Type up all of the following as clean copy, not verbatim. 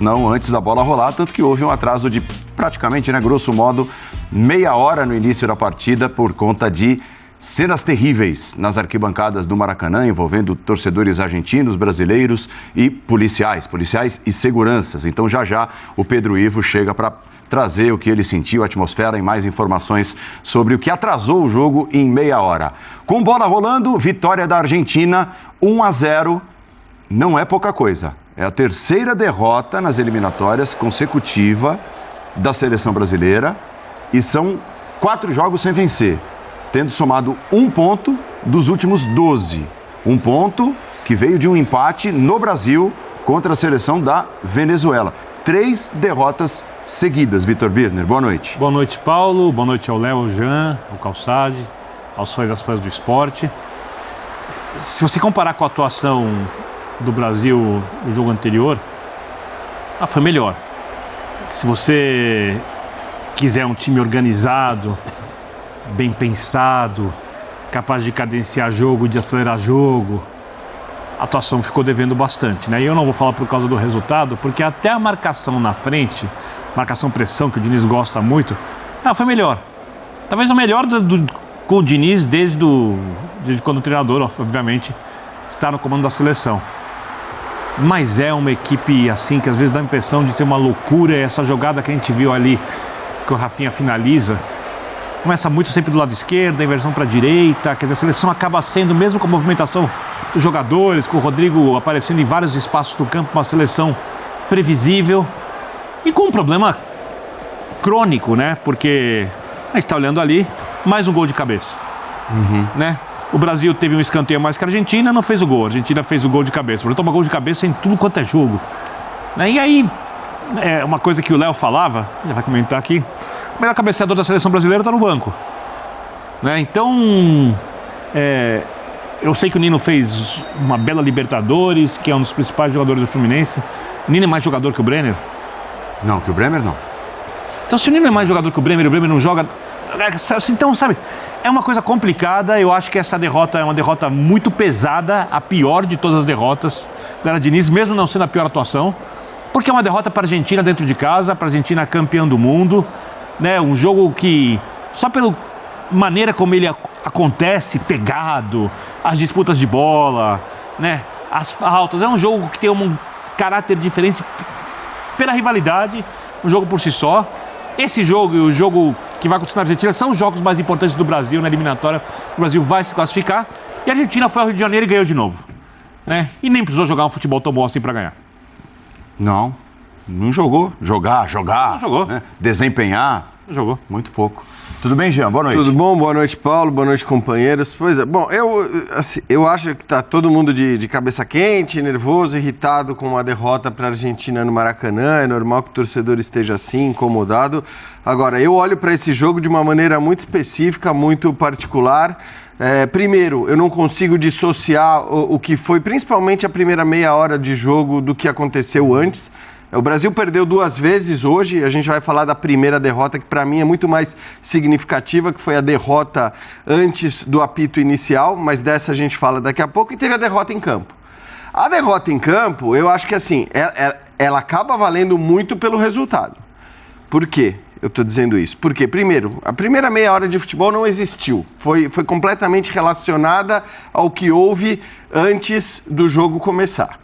Não antes da bola rolar, tanto que houve um atraso de praticamente, grosso modo, meia hora no início da partida por conta de cenas terríveis nas arquibancadas do Maracanã, envolvendo torcedores argentinos, brasileiros e policiais e seguranças. Então já o Pedro Ivo chega para trazer o que ele sentiu, a atmosfera e mais informações sobre o que atrasou o jogo em meia hora. Com bola rolando, vitória da Argentina, 1-0, não é pouca coisa. É a terceira derrota nas eliminatórias consecutiva da seleção brasileira e são 4 jogos sem vencer, tendo somado 1 ponto dos últimos 12. 1 ponto que veio de um empate no Brasil contra a seleção da Venezuela. 3 derrotas seguidas. Vitor Birner, boa noite. Boa noite, Paulo. Boa noite ao Léo, ao Jean, ao Calçade, aos fãs e às fãs do esporte. Se você comparar com a atuação do Brasil no jogo anterior, foi melhor. Se você quiser um time organizado, bem pensado, capaz de cadenciar jogo, de acelerar jogo, a atuação ficou devendo bastante, né? E eu não vou falar por causa do resultado, porque até a marcação na frente, marcação-pressão, que o Diniz gosta muito, foi melhor. Talvez o melhor com o Diniz desde quando o treinador, obviamente, está no comando da seleção. Mas é uma equipe assim que às vezes dá a impressão de ter uma loucura. Essa jogada que a gente viu ali, que o Rafinha finaliza, começa muito sempre do lado esquerdo, a inversão para a direita. Quer dizer, a seleção acaba sendo, mesmo com a movimentação dos jogadores, com o Rodrigo aparecendo em vários espaços do campo, uma seleção previsível e com um problema crônico, né? Porque a gente está olhando ali, mais um gol de cabeça, né? O Brasil teve um escanteio mais que a Argentina, não fez o gol. A Argentina fez o gol de cabeça. O Brasil toma gol de cabeça em tudo quanto é jogo. E aí, uma coisa que o Léo falava, ele vai comentar aqui, o melhor cabeceador da seleção brasileira está no banco. Então, eu sei que o Nino fez uma bela Libertadores, que é um dos principais jogadores do Fluminense. O Nino é mais jogador que o Brenner? Não, que o Bremer não. Então, se o Nino é mais jogador que o Bremer não joga... Então, sabe, é uma coisa complicada. Eu acho que essa derrota é uma derrota muito pesada, a pior de todas as derrotas da Diniz, mesmo não sendo a pior atuação, porque é uma derrota para a Argentina dentro de casa, para a Argentina campeã do mundo, né? Um jogo que, só pela maneira como ele acontece, pegado, as disputas de bola, né? As faltas, é um jogo que tem um caráter diferente pela rivalidade, um jogo por si só. Esse jogo e o jogo que vai acontecer na Argentina são os jogos mais importantes do Brasil na eliminatória. O Brasil vai se classificar e a Argentina foi ao Rio de Janeiro e ganhou de novo, né? E nem precisou jogar um futebol tão bom assim para ganhar. Não jogou. Jogar. Não jogou. Né? Desempenhar. Não jogou. Muito pouco. Tudo bem, Jean? Boa noite. Tudo bom? Boa noite, Paulo. Boa noite, companheiros. Pois é. Bom, eu acho que tá todo mundo de cabeça quente, nervoso, irritado com a derrota para a Argentina no Maracanã. É normal que o torcedor esteja assim, incomodado. Agora, eu olho para esse jogo de uma maneira muito específica, muito particular. Primeiro, eu não consigo dissociar o que foi, principalmente a primeira meia hora de jogo, do que aconteceu antes. O Brasil perdeu 2 vezes hoje. A gente vai falar da primeira derrota, que para mim é muito mais significativa, que foi a derrota antes do apito inicial, mas dessa a gente fala daqui a pouco. E teve a derrota em campo. A derrota em campo, eu acho que assim, ela acaba valendo muito pelo resultado. Por quê? Eu estou dizendo isso. Porque, primeiro, a primeira meia hora de futebol não existiu. Foi completamente relacionada ao que houve antes do jogo começar.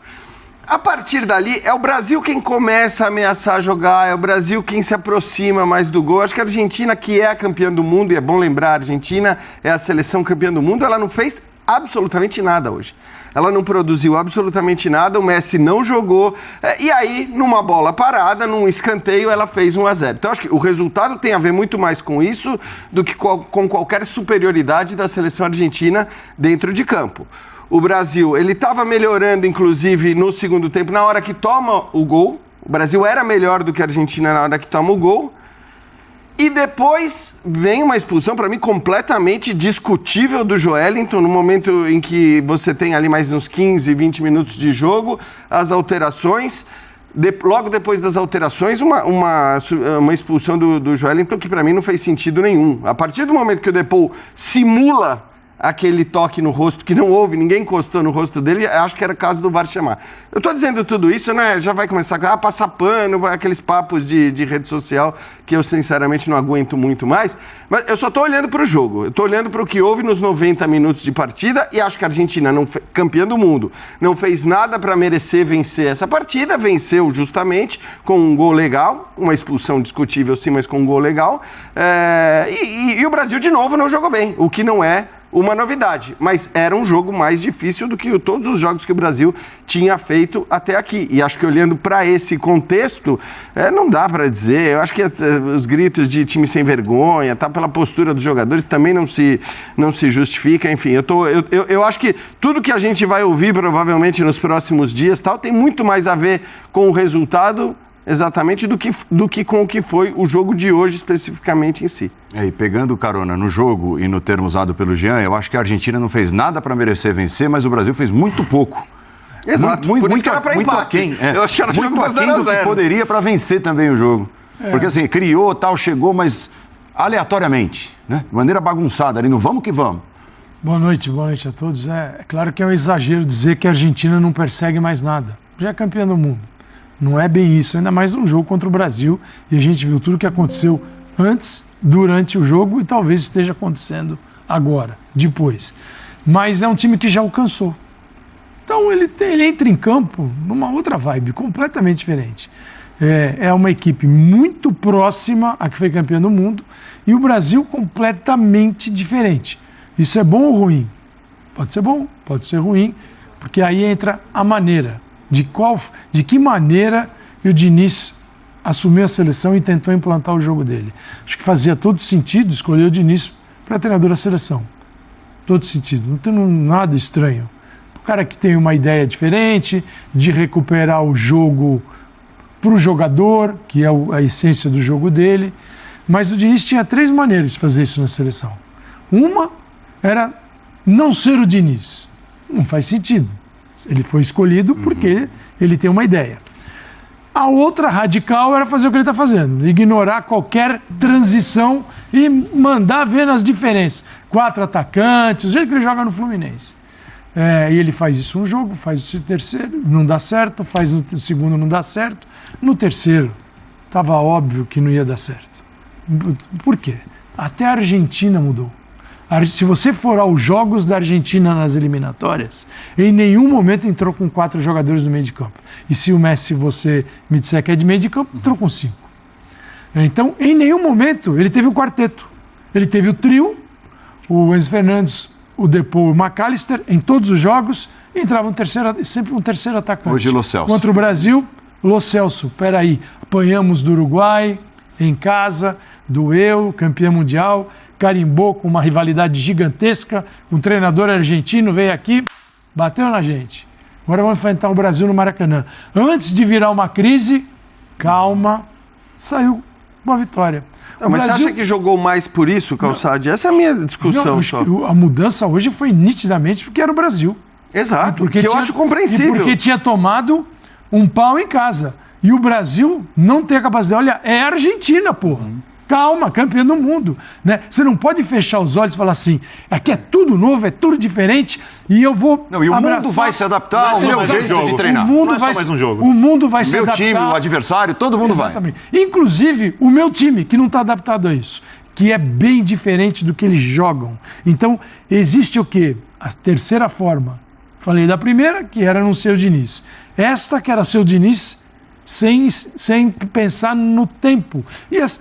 A partir dali, é o Brasil quem começa a ameaçar jogar, é o Brasil quem se aproxima mais do gol. Acho que a Argentina, que é a campeã do mundo, e é bom lembrar, a Argentina é a seleção campeã do mundo, ela não fez absolutamente nada hoje. Ela não produziu absolutamente nada, o Messi não jogou, e aí, numa bola parada, num escanteio, ela fez 1-0. Então, acho que o resultado tem a ver muito mais com isso do que com qualquer superioridade da seleção argentina dentro de campo. O Brasil, ele estava melhorando, inclusive, no segundo tempo, na hora que toma o gol. O Brasil era melhor do que a Argentina na hora que toma o gol. E depois vem uma expulsão, para mim, completamente discutível do Joelinton, no momento em que você tem ali mais uns 15, 20 minutos de jogo, as alterações. Logo depois das alterações, uma expulsão do Joelinton que, para mim, não fez sentido nenhum. A partir do momento que o Depou simula aquele toque no rosto que não houve, ninguém encostou no rosto dele, acho que era o caso do VAR chamar. Eu tô dizendo tudo isso, né? Já vai começar a passar pano, aqueles papos de rede social que eu sinceramente não aguento muito mais, mas eu só tô olhando pro jogo, eu tô olhando pro que houve nos 90 minutos de partida e acho que a Argentina, campeã do mundo, não fez nada para merecer vencer essa partida, venceu justamente com um gol legal, uma expulsão discutível sim, mas com um gol legal, e o Brasil de novo não jogou bem, o que não é uma novidade, mas era um jogo mais difícil do que todos os jogos que o Brasil tinha feito até aqui. E acho que olhando para esse contexto, não dá para dizer. Eu acho que os gritos de time sem vergonha, tá, pela postura dos jogadores, também não se justifica. Enfim, eu acho que tudo que a gente vai ouvir provavelmente nos próximos dias tal, tem muito mais a ver com o resultado exatamente do que com o que foi o jogo de hoje especificamente em si. E pegando carona no jogo e no termo usado pelo Jean, eu acho que a Argentina não fez nada para merecer vencer, mas o Brasil fez muito pouco. Exato, por isso que era para empate. Aquém, eu acho que era muito aquém do que poderia para vencer também o jogo. Porque assim, criou, tal, chegou, mas aleatoriamente, né? De maneira bagunçada ali, no vamos que vamos. Boa noite a todos. É claro que é um exagero dizer que a Argentina não persegue mais nada. Já é campeã do mundo. Não é bem isso, ainda mais um jogo contra o Brasil. E a gente viu tudo o que aconteceu antes, durante o jogo e talvez esteja acontecendo agora, depois. Mas é um time que já alcançou. Então ele entra em campo numa outra vibe, completamente diferente. É uma equipe muito próxima à que foi campeã do mundo e o Brasil completamente diferente. Isso é bom ou ruim? Pode ser bom, pode ser ruim, porque aí entra a maneira. De que maneira o Diniz assumiu a seleção e tentou implantar o jogo dele. Acho que fazia todo sentido escolher o Diniz para treinador da seleção. Todo sentido, não tem nada estranho. O cara que tem uma ideia diferente, de recuperar o jogo para o jogador, que é a essência do jogo dele. Mas o Diniz tinha 3 maneiras de fazer isso na seleção. Uma era não ser o Diniz. Não faz sentido. Ele foi escolhido porque ele tem uma ideia. A outra radical era fazer o que ele está fazendo, ignorar qualquer transição e mandar ver nas diferenças. 4 atacantes, o jeito que ele joga no Fluminense. E ele faz isso um jogo, faz isso no terceiro, não dá certo, faz no segundo, não dá certo. No terceiro, estava óbvio que não ia dar certo. Por quê? Até a Argentina mudou. Se você for aos jogos da Argentina nas eliminatórias, em nenhum momento entrou com 4 jogadores no meio de campo. E se o Messi, você me disser que é de meio de campo, entrou com 5. Então, em nenhum momento, ele teve o quarteto. Ele teve o trio, o Enzo Fernandes, o Depou e o McAllister, em todos os jogos, entrava sempre um terceiro atacante. Hoje, Lo Celso. Contra o Brasil, Lo Celso, peraí, apanhamos do Uruguai, em casa, doeu, campeão mundial, carimbou com uma rivalidade gigantesca, um treinador argentino veio aqui, bateu na gente. Agora vamos enfrentar o Brasil no Maracanã. Antes de virar uma crise, calma, saiu uma vitória. Não, mas Brasil... você acha que jogou mais por isso, Calçade? Essa é a minha discussão. Não, só. A mudança hoje foi nitidamente porque era o Brasil. Exato, porque eu acho compreensível. Porque tinha tomado um pau em casa. E o Brasil não tem a capacidade. Olha, é a Argentina, porra. Calma, campeão do mundo. Né? Você não pode fechar os olhos e falar assim, aqui é tudo novo, é tudo diferente, e eu vou Não, e o mundo vai se adaptar ao meu jeito de treinar. O mundo vai, mais um jogo. O mundo vai se adaptar. O meu time, o adversário, todo mundo Exatamente. Vai. Inclusive, o meu time, que não está adaptado a isso, que é bem diferente do que eles jogam. Então, existe o quê? A terceira forma. Falei da primeira, que era não ser o Diniz. Esta, que era ser o Diniz, sem pensar no tempo.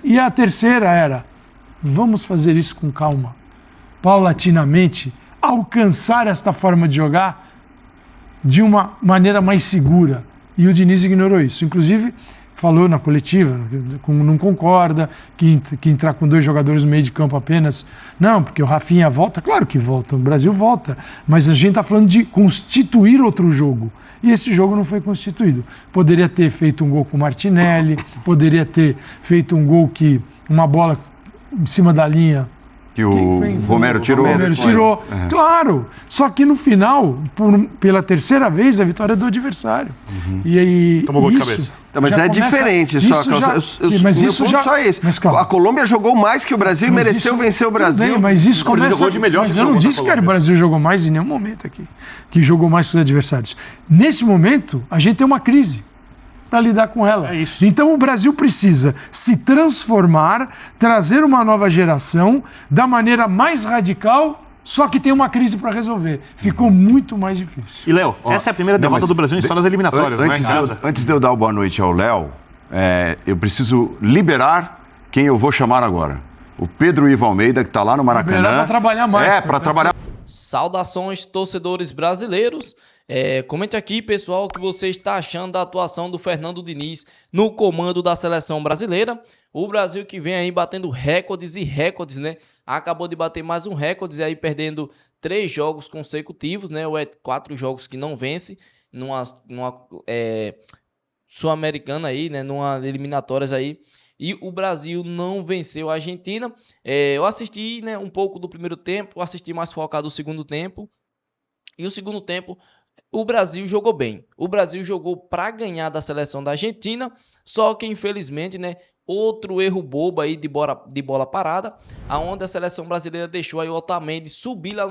E a terceira era, vamos fazer isso com calma, paulatinamente, alcançar esta forma de jogar de uma maneira mais segura. E o Diniz ignorou isso. Inclusive, falou na coletiva, não concorda, que entrar com 2 jogadores no meio de campo apenas. Não, porque o Rafinha volta. Claro que volta, o Brasil volta. Mas a gente está falando de constituir outro jogo. E esse jogo não foi constituído. Poderia ter feito um gol com o Martinelli, poderia ter feito um gol uma bola em cima da linha Que o Romero tirou. Romero tirou. Claro. Só que no final, pela terceira vez, a vitória é do adversário. E aí, tomou gol de cabeça. Mas é diferente, só mas meu isso ponto já só é esse. Mas, calma. A Colômbia jogou mais que o Brasil e mereceu vencer o Brasil. Bem, mas isso Brasil começa... jogou de melhor mas que eu não jogou disse que o Brasil jogou mais em nenhum momento aqui. Que jogou mais que os adversários. Nesse momento, a gente tem uma crise para lidar com ela. É isso. Então o Brasil precisa se transformar, trazer uma nova geração da maneira mais radical, só que tem uma crise para resolver. Ficou muito mais difícil. E, Léo, essa é a primeira derrota do Brasil em história das eliminatórias, Antes de eu dar o boa noite ao Léo, eu preciso liberar quem eu vou chamar agora. O Pedro Ivo Almeida, que está lá no Maracanã. Liberar para trabalhar mais. Para trabalhar. Saudações, torcedores brasileiros. Comente aqui, pessoal, o que você está achando da atuação do Fernando Diniz no comando da seleção brasileira. O Brasil que vem aí batendo recordes e recordes, né? Acabou de bater mais um recorde aí, perdendo 3 jogos consecutivos, né? Ou 4 jogos que não vence numa Sul-Americana aí, né? Numa eliminatórias aí. E o Brasil não venceu a Argentina. Eu assisti, né, um pouco do primeiro tempo, assisti mais focado do segundo tempo. E o segundo tempo, o Brasil jogou bem. O Brasil jogou para ganhar da seleção da Argentina, só que infelizmente, né, outro erro bobo aí de bola parada, aonde a seleção brasileira deixou aí o Otamendi subir lá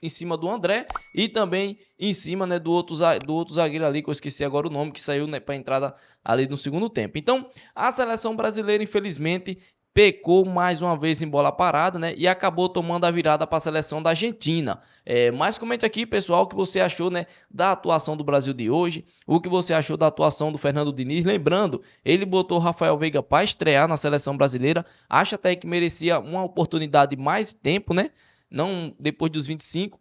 em cima do André e também em cima, né, do outro zagueiro ali, que eu esqueci agora o nome, que saiu, né, para entrada ali no segundo tempo. Então, a seleção brasileira, infelizmente, pecou mais uma vez em bola parada, né? E acabou tomando a virada para a seleção da Argentina. Mas comente aqui, pessoal, o que você achou, né, da atuação do Brasil de hoje, o que você achou da atuação do Fernando Diniz. Lembrando, ele botou o Rafael Veiga para estrear na seleção brasileira. Acha até que merecia uma oportunidade mais tempo, né? Não depois dos 25.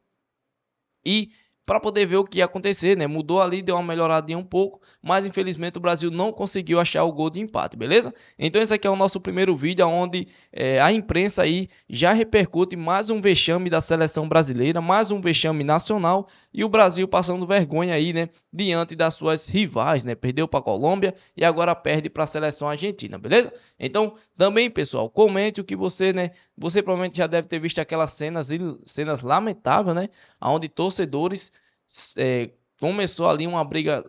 E para poder ver o que ia acontecer, né? Mudou ali, deu uma melhoradinha um pouco, mas infelizmente o Brasil não conseguiu achar o gol de empate, beleza? Então esse aqui é o nosso primeiro vídeo, onde a imprensa aí já repercute mais um vexame da seleção brasileira, mais um vexame nacional, e o Brasil passando vergonha aí, né? Diante das suas rivais, né? Perdeu para a Colômbia e agora perde para a seleção argentina, beleza? Então também, pessoal, comente o que você, né? Você provavelmente já deve ter visto aquelas cenas lamentáveis, né? Onde torcedores começou ali uma briga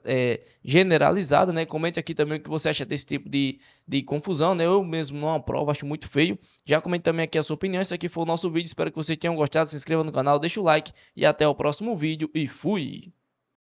generalizada, né? Comente aqui também o que você acha desse tipo de confusão, né? Eu mesmo não aprovo, acho muito feio. Já comente também aqui a sua opinião. Esse aqui foi o nosso vídeo, espero que vocês tenham gostado. Se inscreva no canal, deixa o like e até o próximo vídeo e fui!